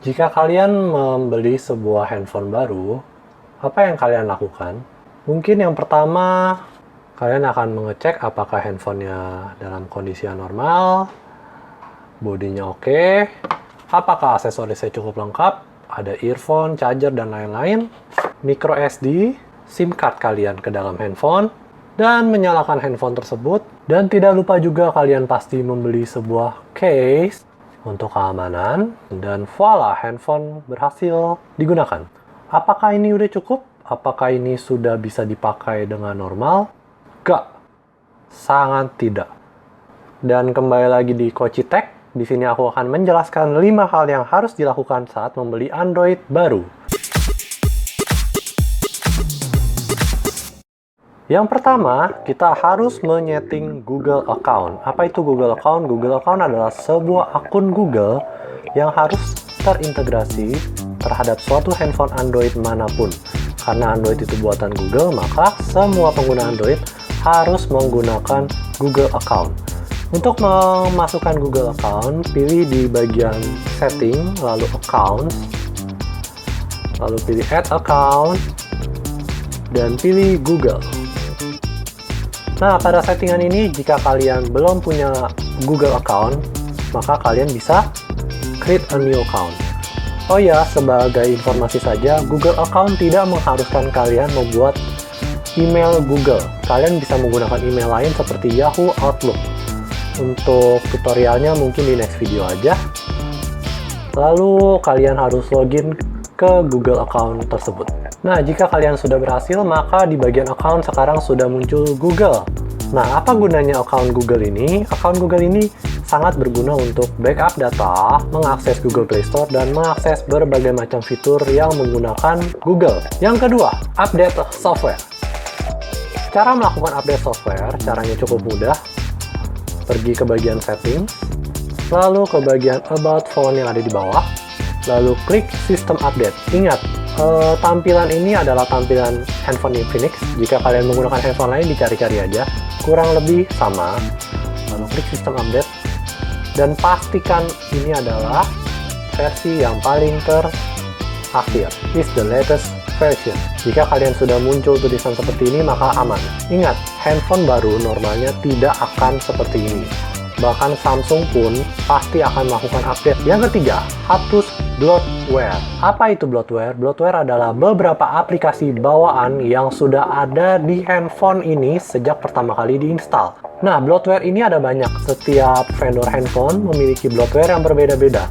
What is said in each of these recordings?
Jika kalian membeli sebuah handphone baru, apa yang kalian lakukan? Mungkin yang pertama, kalian akan mengecek apakah handphonenya dalam kondisi yang normal, bodinya oke, apakah aksesorisnya cukup lengkap, ada earphone, charger, dan lain-lain, micro SD, SIM card kalian ke dalam handphone, dan menyalakan handphone tersebut. Dan tidak lupa juga kalian pasti membeli sebuah case untuk keamanan, dan voila, handphone berhasil digunakan. Apakah ini udah cukup? Apakah ini sudah bisa dipakai dengan normal? Gak. Sangat tidak. Dan kembali lagi di Koci Tech, di sini aku akan menjelaskan 5 hal yang harus dilakukan saat membeli Android baru. Yang pertama, kita harus menyeting Google Account. Apa itu Google Account? Google Account adalah sebuah akun Google yang harus terintegrasi terhadap suatu handphone Android manapun. Karena Android itu buatan Google, maka semua pengguna Android harus menggunakan Google Account. Untuk memasukkan Google Account, pilih di bagian Setting, lalu Accounts, lalu pilih Add Account, dan pilih Google. Nah, pada settingan ini, jika kalian belum punya Google Account, maka kalian bisa create a new account. Oh ya, sebagai informasi saja, Google Account tidak mengharuskan kalian membuat email Google. Kalian bisa menggunakan email lain seperti Yahoo, Outlook. Untuk tutorialnya mungkin di next video aja. Lalu, kalian harus login ke Google Account tersebut. Nah, jika kalian sudah berhasil, maka di bagian account sekarang sudah muncul Google. Nah, apa gunanya account Google ini? Account Google ini sangat berguna untuk backup data, mengakses Google Play Store, dan mengakses berbagai macam fitur yang menggunakan Google. Yang kedua, update software. Cara melakukan update software, caranya cukup mudah. Pergi ke bagian settings, lalu ke bagian about phone yang ada di bawah, lalu klik sistem update. Ingat, tampilan ini adalah tampilan handphone Infinix. Jika kalian menggunakan handphone lain, dicari-cari aja. Kurang lebih sama. Lalu klik sistem update. Dan pastikan ini adalah versi yang paling terakhir. Is the latest version. Jika kalian sudah muncul tulisan seperti ini, maka aman. Ingat, handphone baru normalnya tidak akan seperti ini. Bahkan Samsung pun pasti akan melakukan update. Yang ketiga, hapus bloatware. Apa itu bloatware? Bloatware adalah beberapa aplikasi bawaan yang sudah ada di handphone ini sejak pertama kali diinstal. Nah, bloatware ini ada banyak. Setiap vendor handphone memiliki bloatware yang berbeda-beda.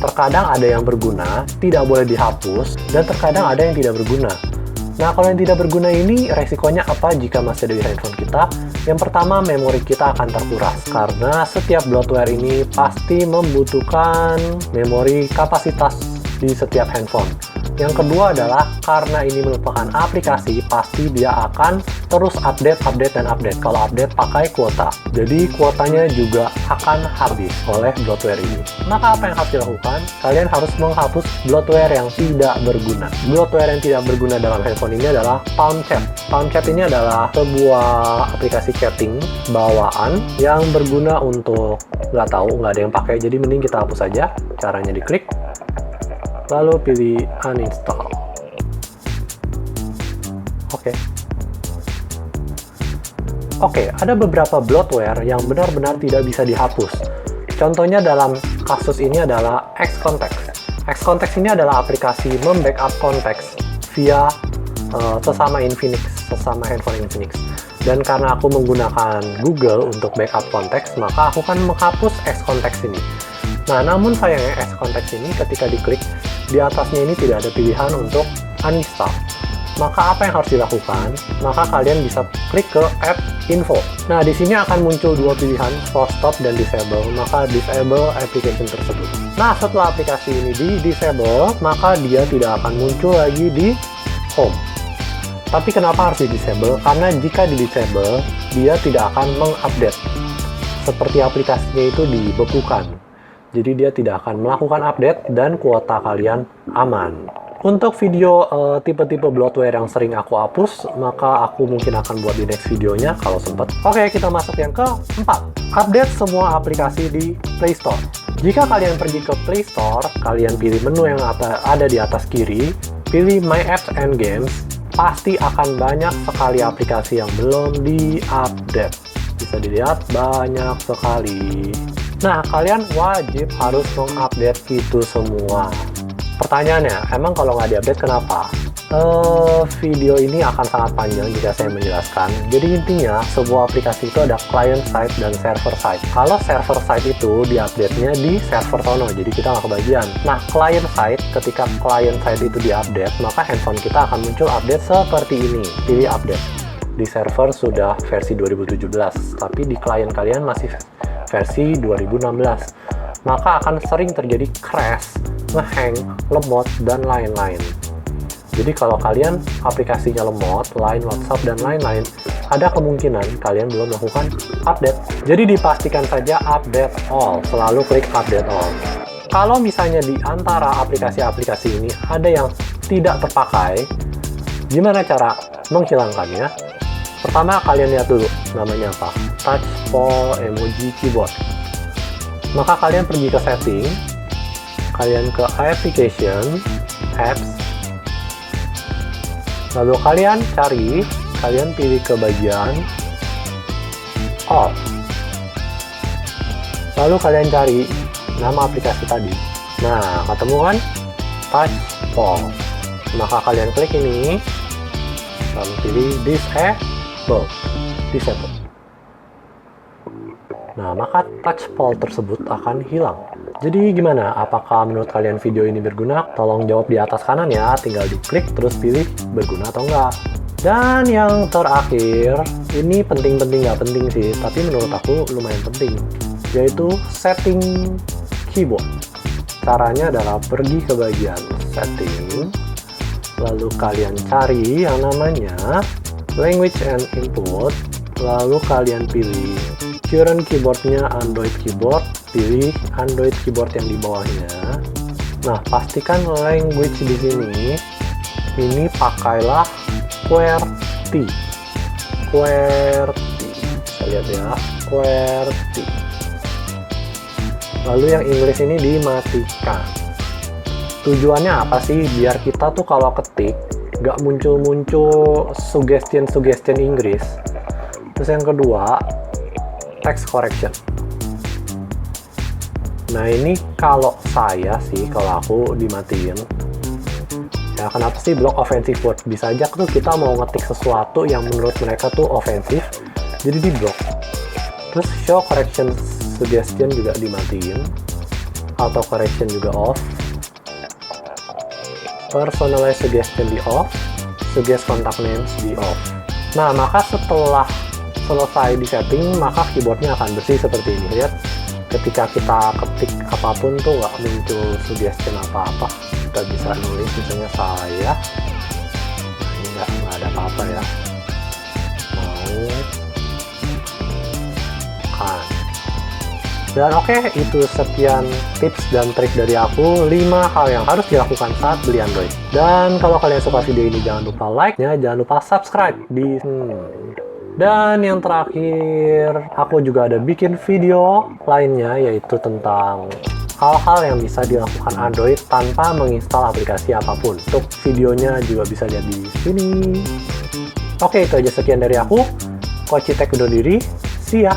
Terkadang ada yang berguna, tidak boleh dihapus, dan terkadang ada yang tidak berguna. Nah, kalau yang tidak berguna ini, resikonya apa jika masih ada di handphone kita? Yang pertama, memori kita akan terkuras. Karena setiap bloatware ini pasti membutuhkan memori kapasitas di setiap handphone. Yang kedua adalah, karena ini merupakan aplikasi, pasti dia akan terus update. Kalau update, pakai kuota. Jadi, kuotanya juga akan habis oleh bloatware ini. Maka apa yang harus dilakukan? Kalian harus menghapus bloatware yang tidak berguna. Bloatware yang tidak berguna dalam handphone ini adalah PalmChat. PalmChat ini adalah sebuah aplikasi chatting bawaan yang berguna untuk nggak ada yang pakai. Jadi, mending kita hapus saja. Caranya diklik, lalu pilih uninstall. Oke, ada beberapa bloatware yang benar-benar tidak bisa dihapus. Contohnya dalam kasus ini adalah Xcontacts. Xcontacts ini adalah aplikasi membackup konteks via sesama handphone Infinix. Dan karena aku menggunakan Google untuk backup konteks, maka aku akan menghapus Xcontacts ini. Nah, namun sayangnya Xcontacts ini ketika diklik, di atasnya ini tidak ada pilihan untuk uninstall. Maka apa yang harus dilakukan? Maka kalian bisa klik ke App Info. Nah, di sini akan muncul dua pilihan, Force Stop dan Disable. Maka disable application tersebut. Nah, setelah aplikasi ini di-disable, maka dia tidak akan muncul lagi di home. Tapi kenapa harus di-disable? Karena jika di-disable, dia tidak akan mengupdate. Seperti aplikasinya itu dibekukan. Jadi dia tidak akan melakukan update dan kuota kalian aman. Untuk video tipe-tipe bloatware yang sering aku hapus, maka aku mungkin akan buat di next videonya kalau sempat. Oke, kita masuk yang keempat. Update semua aplikasi di Play Store. Jika kalian pergi ke Play Store, kalian pilih menu yang ada di atas kiri, pilih My Apps and Games, pasti akan banyak sekali aplikasi yang belum di-update. Bisa dilihat banyak sekali. Nah, kalian wajib harus mengupdate itu semua. Pertanyaannya, emang kalau nggak diupdate kenapa? Video ini akan sangat panjang jika saya menjelaskan. Jadi intinya, sebuah aplikasi itu ada client side dan server side. Kalau server side itu diupdate-nya di server sono, jadi kita nggak kebagian. Nah, client side, ketika client side itu diupdate, maka handphone kita akan muncul update seperti ini. Pilih update. Di server sudah versi 2017, tapi di klien kalian masih versi 2016. Maka akan sering terjadi crash, ngehang, lemot, dan lain-lain. Jadi kalau kalian aplikasinya lemot, Line, WhatsApp, dan lain-lain, ada kemungkinan kalian belum melakukan update. Jadi dipastikan saja update all, selalu klik update all. Kalau misalnya di antara aplikasi-aplikasi ini ada yang tidak terpakai, gimana cara menghilangkannya? Pertama, kalian lihat dulu namanya apa. Touch Poll Emoji Keyboard. Maka kalian pergi ke setting, kalian ke application, apps, lalu kalian cari, kalian pilih ke bagian off, lalu kalian cari nama aplikasi tadi. Nah, ketemu kan? Touch Poll. Maka kalian klik ini, lalu pilih disable. Nah, maka touch poll tersebut akan hilang. Jadi gimana? Apakah menurut kalian video ini berguna? Tolong jawab di atas kanan ya, tinggal diklik terus pilih berguna atau enggak. Dan yang terakhir, ini penting-penting nggak penting sih, tapi menurut aku lumayan penting, yaitu setting keyboard. Caranya adalah pergi ke bagian setting, lalu kalian cari yang namanya language and input, lalu kalian pilih current keyboardnya Android keyboard, pilih Android keyboard yang di bawahnya. Nah, pastikan language di sini, ini pakailah QWERTY. Kita lihat ya, QWERTY. Lalu yang English ini dimatikan. Tujuannya apa sih? Biar kita tuh kalau ketik nggak muncul-muncul suggestion Inggris. Terus yang kedua, text correction. Nah, ini kalau saya sih, kalau aku dimatiin. Ya, kenapa sih block offensive word? Bisa aja tuh kita mau ngetik sesuatu yang menurut mereka tuh ofensif, jadi di block. Terus show correction suggestion juga dimatiin. Auto correction juga off. Personalized suggestion di off. Suggest contact names di off. Nah, maka setelah selesai di setting, maka keyboardnya akan bersih seperti ini. Lihat, ketika kita ketik apapun tuh nggak muncul suggestion apa-apa. Kita bisa nulis misalnya saya, nah ini nggak ada apa-apa ya, mau kan. Dan oke, itu sekian tips dan trik dari aku, 5 hal yang harus dilakukan saat beli Android. Dan kalau kalian suka video ini, jangan lupa like-nya, jangan lupa subscribe di Dan yang terakhir, aku juga ada bikin video lainnya, yaitu tentang hal-hal yang bisa dilakukan Android tanpa menginstal aplikasi apapun. Untuk videonya juga bisa lihat di sini. Oke, itu aja sekian dari aku. Coach Tech undur diri. See ya!